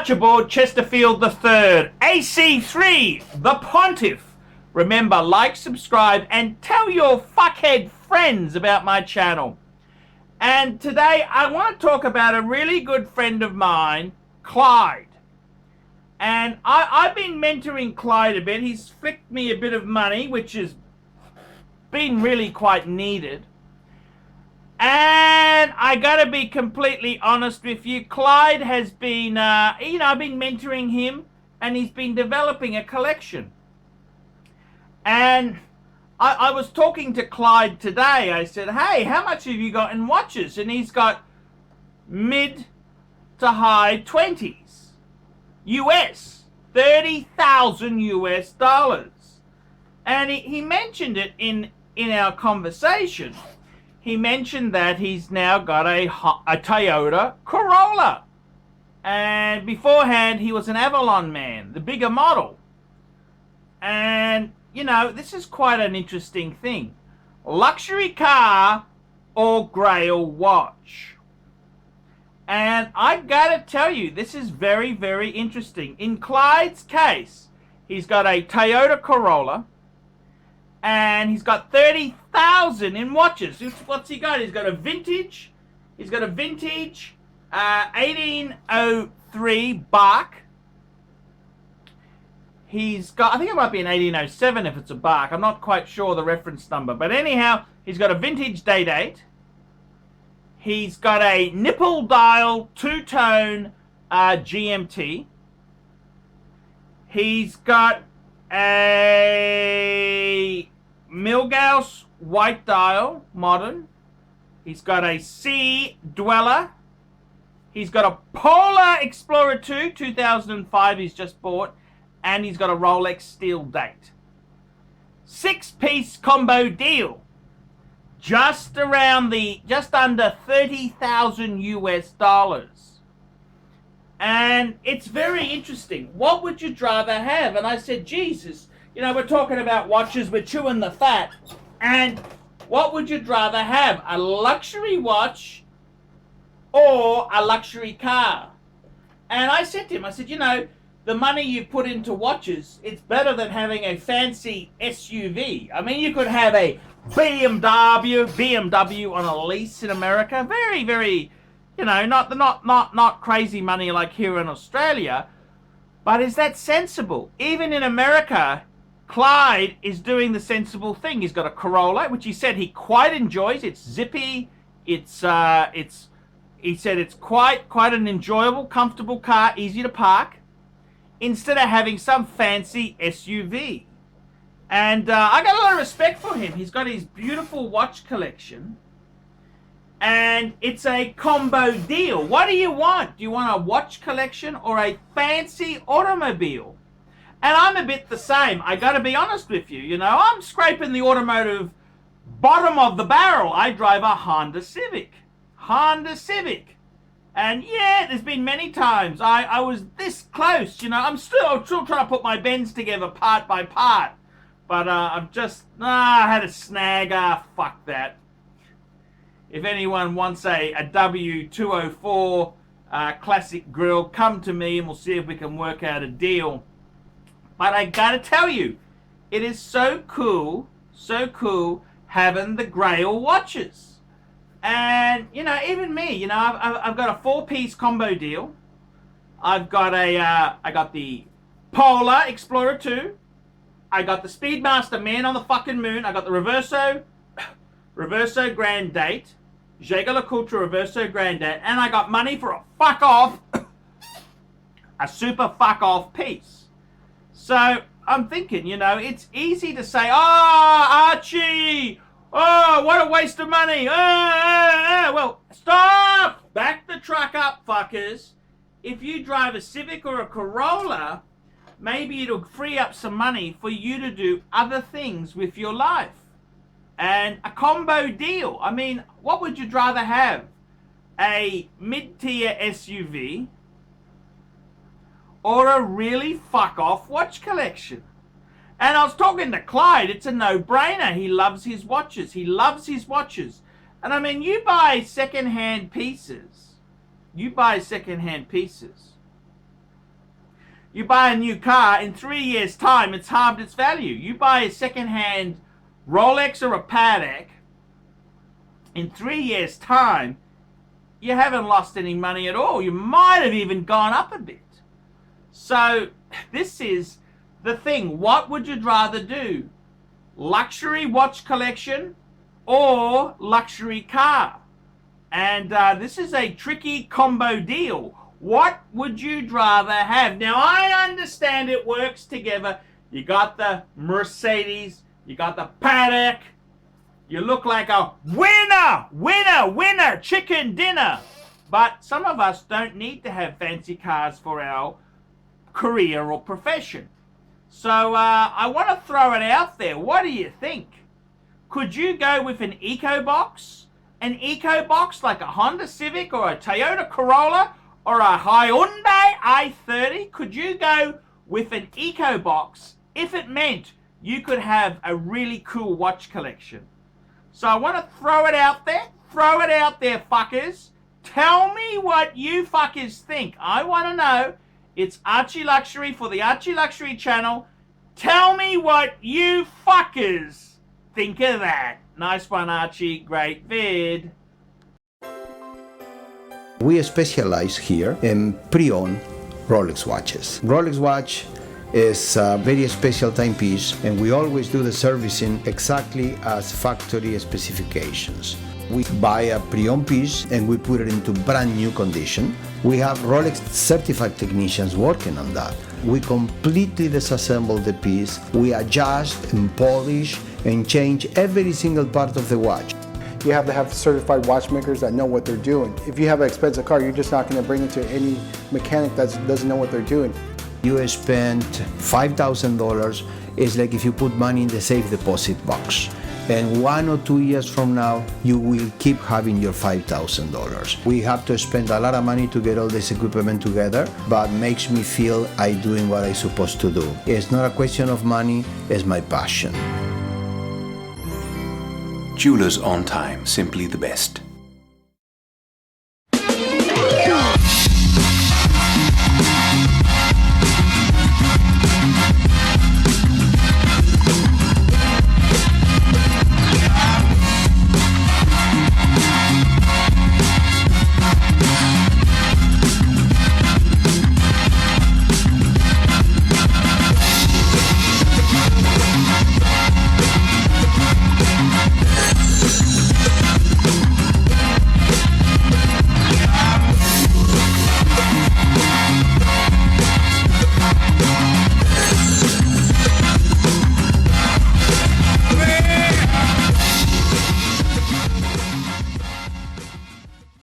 Archibald Chesterfield III, AC3, the Pontiff. Remember, like, subscribe, and tell your fuckhead friends about my channel. And today I want to talk about a really good friend of mine, Clyde. And I've been mentoring Clyde a bit. He's flicked me a bit of money, which has been really quite needed. And I gotta be completely honest with you, Clyde has been, I've been mentoring him, and he's been developing a collection. And I was talking to Clyde today. I said, hey, how much have you got in watches? And he's got mid to high 20s. US. 30,000 US dollars. And he mentioned it in our conversation. He mentioned that he's now got a Toyota Corolla. And beforehand, he was an Avalon man, the bigger model. And, you know, this is quite an interesting thing. Luxury car or Grail watch. And I gotta tell you, this is very, very interesting. In Clyde's case, he's got a Toyota Corolla. And he's got 30,000 in watches. What's he got? He's got a vintage. 1803 Bark. He's got, I think it might be an 1807 if it's a Bark. I'm not quite sure the reference number. But anyhow, he's got a vintage date. He's got a nipple dial two-tone GMT. He's got a Milgauss white dial modern. He's got a Sea Dweller. He's got a Polar Explorer 2 2005 he's just bought, and he's got a Rolex steel date. 6-piece combo deal. Just under 30,000 US dollars. And it's very interesting. What would you rather have? And I said, Jesus, you know, we're talking about watches, we're chewing the fat. And what would you rather have? A luxury watch or a luxury car? And I said to him, I said, you know, the money you put into watches, it's better than having a fancy SUV. I mean, you could have a BMW on a lease in America. Very, very, you know, not crazy money like here in Australia. But is that sensible? Even in America, Clyde is doing the sensible thing. He's got a Corolla, which he said he quite enjoys. It's zippy. He said it's quite an enjoyable, comfortable car, easy to park, instead of having some fancy SUV. And I got a lot of respect for him. He's got his beautiful watch collection. And it's a combo deal. What do you want? Do you want a watch collection or a fancy automobile? And I'm a bit the same. I got to be honest with you. You know, I'm scraping the automotive bottom of the barrel. I drive a Honda Civic. And yeah, there's been many times I was this close. You know, I'm still trying to put my Benz together part by part. But I had a snag. Fuck that. If anyone wants a W204 classic grill, come to me and we'll see if we can work out a deal. But I gotta tell you, it is so cool having the Grail watches. And, you know, even me, you know, I've got a 4-piece combo deal. I got the Polar Explorer 2. I got the Speedmaster Man on the fucking moon. I got the Reverso Grand Date. Jaeger-LeCoultre Reverso Grand Date. And I got money for a fuck off, a super fuck off piece. So I'm thinking, you know, it's easy to say, oh, Archie, oh, what a waste of money. Well, stop. Back the truck up, fuckers. If you drive a Civic or a Corolla, maybe it'll free up some money for you to do other things with your life. And a combo deal. I mean, what would you rather have? A mid-tier SUV or a really fuck-off watch collection? And I was talking to Clyde. It's a no-brainer. He loves his watches. And I mean, you buy second-hand pieces. You buy a new car, in 3 years' time, it's halved its value. You buy a second-hand Rolex or a Patek, in 3 years' time, you haven't lost any money at all. You might have even gone up a bit. So this is the thing. What would you rather do? Luxury watch collection or luxury car? And this is a tricky combo deal. What would you rather have? Now, I understand it works together. You got the Mercedes, you got the Patek. You look like a winner, winner, winner, chicken dinner. But some of us don't need to have fancy cars for our career or profession. So I want to throw it out there. What do you think? Could you go with an EcoBox? An EcoBox like a Honda Civic or a Toyota Corolla or a Hyundai i30? Could you go with an EcoBox if it meant you could have a really cool watch collection? So I want to throw it out there. Throw it out there, fuckers. Tell me what you fuckers think. I want to know. It's Archie Luxury for the Archie Luxury channel. Tell me what you fuckers think of that. Nice one, Archie. Great vid. We specialize here in pre-owned Rolex watches. Rolex watch is a very special timepiece, and we always do the servicing exactly as factory specifications. We buy a pre-owned piece and we put it into brand new condition. We have Rolex certified technicians working on that. We completely disassemble the piece, we adjust and polish and change every single part of the watch. You have to have certified watchmakers that know what they're doing. If you have an expensive car, you're just not going to bring it to any mechanic that doesn't know what they're doing. You spend $5,000, it's like if you put money in the safe deposit box. And 1 or 2 years from now, you will keep having your $5,000. We have to spend a lot of money to get all this equipment together, but makes me feel I'm doing what I'm supposed to do. It's not a question of money, it's my passion. Jewelers on time, simply the best.